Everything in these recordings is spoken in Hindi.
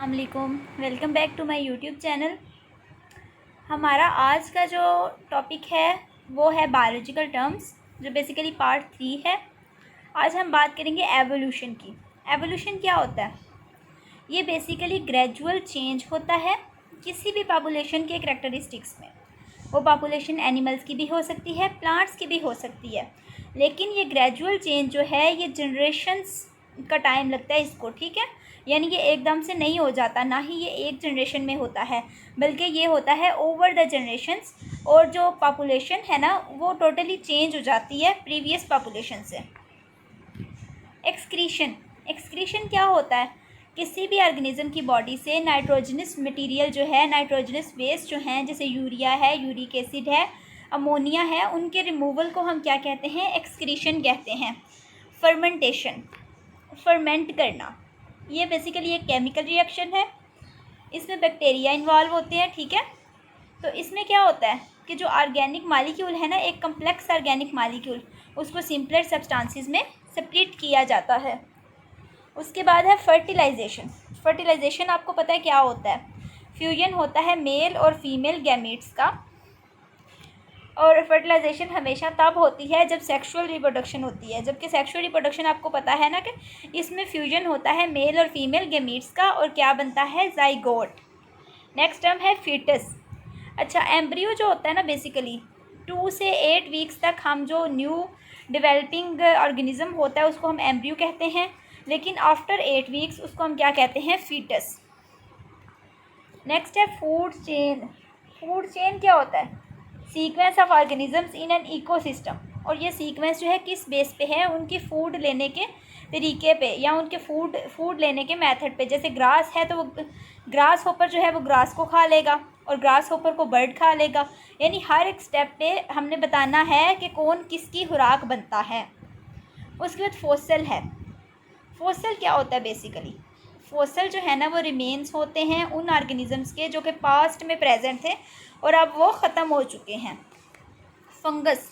अस्सलामुअलैकुम, welcome back to my YouTube channel. हमारा आज का जो टॉपिक है वो है बायोलॉजिकल टर्म्स, जो बेसिकली पार्ट 3 है। आज हम बात करेंगे एवोल्यूशन की। एवोल्यूशन क्या होता है? ये बेसिकली ग्रेजुअल चेंज होता है किसी भी पॉपुलेशन के करैक्टरिस्टिक्स में। वो पॉपुलेशन एनिमल्स की भी हो सकती है, प्लांट्स की भी हो सकती है, लेकिन ये ग्रेजुअल चेंज जो है ये जनरेशन्स का टाइम लगता है इसको, ठीक है। यानी ये एकदम से नहीं हो जाता, ना ही ये एक जनरेशन में होता है, बल्कि ये होता है ओवर द जनरेशन्स। और जो पॉपुलेशन है ना वो टोटली चेंज हो जाती है प्रीवियस पॉपुलेशन से। एक्सक्रीशन क्या होता है? किसी भी ऑर्गेनिज्म की बॉडी से नाइट्रोजनस मटेरियल जो है, नाइट्रोजनस वेस्ट जो हैं, जैसे यूरिया है, यूरिक एसिड है, अमोनिया है, उनके रिमूवल को हम क्या कहते हैं? एक्सक्रीशन कहते हैं। फर्मेंटेशन, फर्मेंट करना, ये बेसिकली एक केमिकल रिएक्शन है। इसमें बैक्टीरिया इन्वॉल्व होते हैं, ठीक है। तो इसमें क्या होता है कि जो ऑर्गेनिक मॉलिक्यूल है ना, एक कम्प्लेक्स ऑर्गेनिक मॉलिक्यूल, उसको सिंपलर सब्सटेंसेस में सेपरेट किया जाता है। उसके बाद है फर्टिलाइजेशन। फर्टिलाइजेशन आपको पता है क्या होता है? फ्यूजन होता है मेल और फीमेल गैमीट्स का। और फर्टिलाइजेशन हमेशा तब होती है जब सेक्सुअल रिप्रोडक्शन होती है, जबकि सेक्सुअल रिप्रोडक्शन आपको पता है ना कि इसमें फ्यूजन होता है मेल और फीमेल गैमीट्स का, और क्या बनता है? जाइगोट। नेक्स्ट टर्म है फीटस। अच्छा, एम्ब्रियो जो होता है ना, बेसिकली 2 से 8 वीक्स तक हम जो न्यू डेवलपिंग ऑर्गेनिज्म होता है उसको हम एम्ब्रियो कहते हैं, लेकिन आफ्टर 8 वीक्स उसको हम क्या कहते हैं? फीटस। नेक्स्ट है फूड चेन। फूड चेन क्या होता है? Sequence of organisms in an ecosystem. और ये सीक्वेंस जो है किस बेस पे है? उनकी फूड लेने के तरीके पे, या उनके फूड लेने के मेथड पे। जैसे ग्रास है तो वो ग्रास होपर जो है वो ग्रास को खा लेगा, और ग्रास होपर को बर्ड खा लेगा। यानी हर एक स्टेप पे हमने बताना है कि कौन किसकी खुराक बनता है। उसके बाद फोसल है। फोसल क्या होता है? बेसिकली फोसल जो है ना वो रिमेन्स होते हैं उन ऑर्गेनिजम्स के जो कि पास्ट में प्रेजेंट थे और अब वो ख़त्म हो चुके हैं। फंगस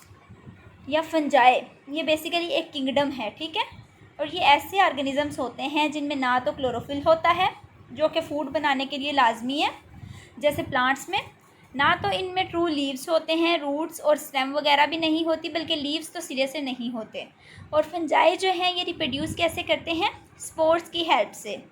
या फंजाई, ये बेसिकली एक किंगडम है, ठीक है। और ये ऐसे ऑर्गेनिजम्स होते हैं जिनमें ना तो क्लोरोफिल होता है जो कि फूड बनाने के लिए लाजमी है जैसे प्लांट्स में, ना तो इनमें ट्रू लीव्स होते हैं, रूट्स और स्टेम वगैरह भी नहीं होती, बल्कि लीव्स तो सिरे से नहीं होते। और फंजाई जो हैं ये रिप्रोड्यूस कैसे करते हैं? स्पोर्स की हेल्प से।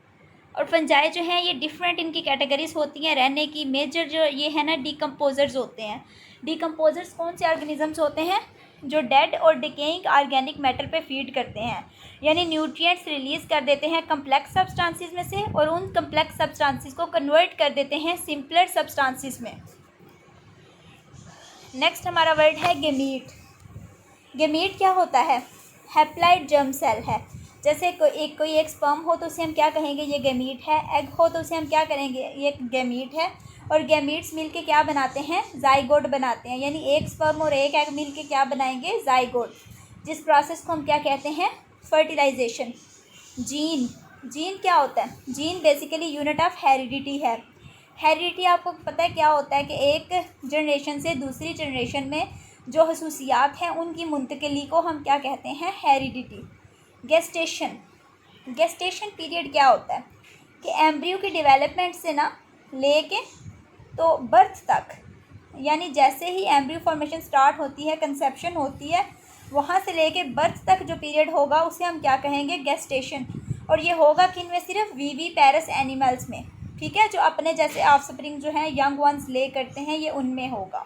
और फंजाई जो हैं ये डिफरेंट इनकी कैटेगरीज होती हैं रहने की। मेजर जो ये है ना डिकम्पोजर्स होते हैं। डिकम्पोजर्स कौन से ऑर्गेनिजम्स होते हैं? जो डेड और डिकेइंग ऑर्गेनिक मैटर पे फीड करते हैं, यानी न्यूट्रिएंट्स रिलीज़ कर देते हैं कम्प्लेक्स सब्सटेंसेस में से, और उन कम्प्लेक्स सब्सटेंसेस को कन्वर्ट कर देते हैं सिंपलर सब्सटेंसेस में। नेक्स्ट हमारा वर्ड है गेमीट। गेमीट क्या होता है? हैप्लॉइड जर्म सेल है। जैसे कोई एक स्पर्म हो तो उसे हम क्या कहेंगे? ये गेमीट है। एग हो तो उसे हम क्या करेंगे? ये गेमीट है। और गेमीट्स मिलके क्या बनाते हैं? जाइगोट बनाते हैं। यानी एक स्पर्म और एक एग मिलके क्या बनाएंगे? जाइगोट। जिस प्रोसेस को हम क्या कहते हैं? फर्टिलाइजेशन। जीन क्या होता है? Gene basically unit of heredity है। हेरिडिटी आपको पता है क्या होता है? कि एक जनरेशन से दूसरी जनरेशन में जो खसूसियात हैं उनकी मुंतकिली को हम क्या कहते हैं? हेरिडिटी। गेस्टेशन पीरियड क्या होता है? कि एम्ब्रियो की डेवलपमेंट से ना लेके तो बर्थ तक, यानी जैसे ही एम्ब्रियो फॉर्मेशन स्टार्ट होती है, कंसेप्शन होती है, वहाँ से लेके बर्थ तक जो पीरियड होगा उसे हम क्या कहेंगे? गेस्टेशन। और ये होगा किन में? सिर्फ विविपेरस एनिमल्स में, ठीक है। जो अपने जैसे ऑफस्प्रिंग जो हैं यंग वंस ले करते हैं, ये उनमें होगा।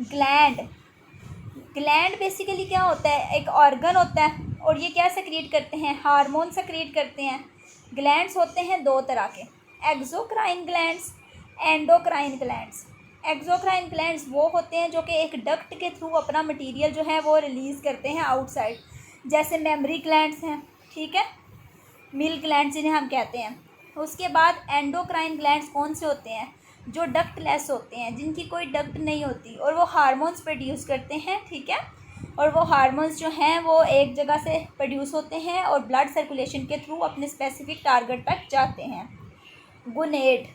ग्लैंड बेसिकली क्या होता है? एक ऑर्गन होता है, और ये क्या सेक्रीट करते हैं? हार्मोन सेक्रीट करते हैं। ग्लैंड्स होते हैं 2 तरह के, exocrine glands, endocrine glands. Exocrine glands वो होते हैं जो कि एक डक्ट के थ्रू अपना मटेरियल जो है वो रिलीज़ करते हैं आउटसाइड, जैसे मेमरी ग्लैंड्स हैं, ठीक है, मिल्क ग्लैंड्स जिन्हें हम कहते हैं। उसके बाद एंडोक्राइन ग्लैंड्स कौन से होते हैं? जो डक्ट लेस होते हैं, जिनकी कोई डक्ट नहीं होती, और वो हार्मोन्स प्रोड्यूस करते हैं, ठीक है। और वो हार्मोन्स जो हैं वो एक जगह से प्रोड्यूस होते हैं और ब्लड सर्कुलेशन के थ्रू अपने स्पेसिफिक टारगेट तक जाते हैं। गुनेड।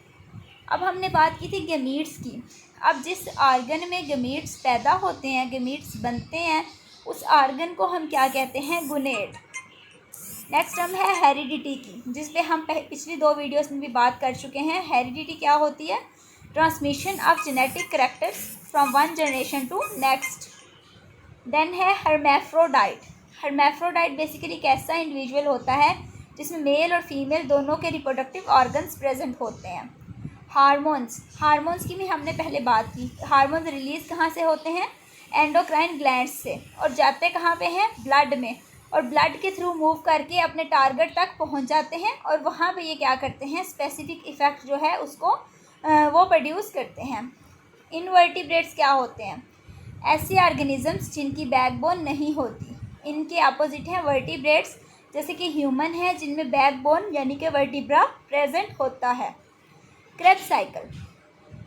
अब हमने बात की थी गमीट्स की। अब जिस आर्गन में गमीट्स पैदा होते हैं, गमीट्स बनते हैं, उस आर्गन को हम क्या कहते हैं? गुनेड। नेक्स्ट टर्म है हेरिडिटी की, जिस पे हम पिछली 2 वीडियोस में भी बात कर चुके हैं। हेरिडिटी क्या होती है? Transmission of genetic characters from one generation to next. Then है हर्मैफ्रोडाइट। हर्मैफ्रोडाइट बेसिकली कैसा इंडिविजुअल होता है जिसमें मेल और फीमेल दोनों के रिप्रोडक्टिव ऑर्गन्स प्रेजेंट होते हैं। हार्मोन्स की भी हमने पहले बात की। हार्मोन्स रिलीज़ कहाँ से होते हैं? एंडोक्राइन ग्लैंड्स से, और जाते कहाँ पे हैं? ब्लड में, और ब्लड के थ्रू मूव करके अपने टारगेट तक पहुँच जाते हैं, और वहाँ पे ये क्या करते हैं? स्पेसिफिक इफ़ेक्ट जो है उसको वो प्रोड्यूस करते हैं। इनवर्टिब्रेट्स क्या होते हैं? ऐसे ऑर्गेनिजम्स जिनकी बैकबोन नहीं होती। इनके अपोजिट हैं वर्टिब्रेट्स, जैसे कि ह्यूमन है जिनमें बैकबोन यानी कि वर्टिब्रा प्रेजेंट होता है। Krebs cycle.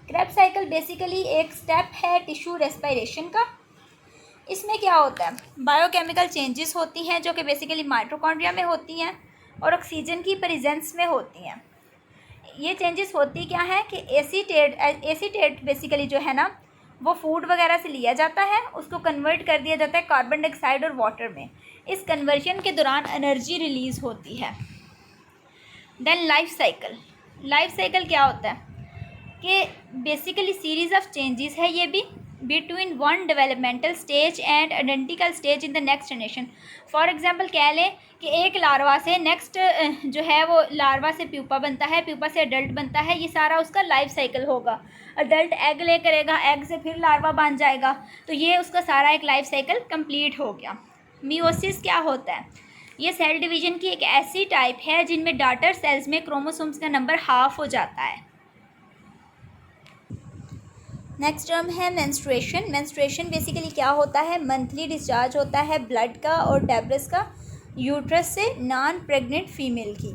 Krebs cycle basically एक स्टेप है टिश्यू रेस्पिरेशन का। इसमें क्या होता है? बायोकेमिकल चेंजेस होती हैं जो कि बेसिकली माइटोकॉन्ड्रिया में होती हैं और ऑक्सीजन की प्रेजेंस में होती हैं। ये चेंजेस होती क्या है कि एसीटेट बेसिकली जो है ना वो फूड वगैरह से लिया जाता है, उसको कन्वर्ट कर दिया जाता है कार्बन डाइऑक्साइड और वाटर में। इस कन्वर्शन के दौरान एनर्जी रिलीज़ होती है। Then life cycle. Life cycle क्या होता है कि बेसिकली सीरीज़ ऑफ चेंजेस है ये भी between one developmental stage and identical stage in the next generation. For example कह लें कि एक लार्वा से नेक्स्ट जो है वो लार्वा से प्यूपा बनता है, प्यूपा से अडल्ट बनता है, ये सारा उसका लाइफ साइकिल होगा। अडल्ट एग ले करेगा, एग से फिर लार्वा बन जाएगा, तो ये उसका सारा एक लाइफ साइकिल कंप्लीट हो गया। मियोसिस क्या होता है? ये सेल डिवीजन की एक ऐसी टाइप है जिनमें डॉटर सेल्स में क्रोमोसोम्स का नंबर हाफ हो जाता है। नेक्स्ट टर्म है मेंस्ट्रुएशन। मेंस्ट्रुएशन बेसिकली क्या होता है? मंथली डिस्चार्ज होता है ब्लड का और डेब्रिस का यूट्रस से नॉन प्रेग्नेंट फीमेल की।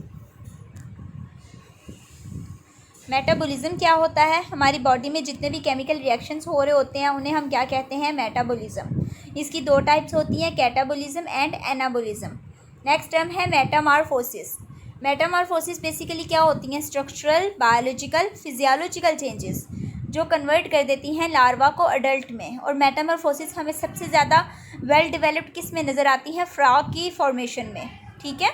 मेटाबॉलिज्म क्या होता है? हमारी बॉडी में जितने भी केमिकल रिएक्शंस हो रहे होते हैं उन्हें हम क्या कहते हैं? मेटाबॉलिज्म। इसकी 2 टाइप्स होती हैं, catabolism and anabolism. Next term है मेटामॉर्फोसिस। मेटामॉर्फोसिस बेसिकली क्या होती हैं? स्ट्रक्चरल, बायोलॉजिकल, फिजियोलॉजिकल चेंजेस जो कन्वर्ट कर देती हैं लार्वा को अडल्ट में। और मेटामॉर्फोसिस हमें सबसे ज़्यादा वेल डेवलप्ड किस में नज़र आती है? फ्रॉग की फॉर्मेशन में। ठीक है।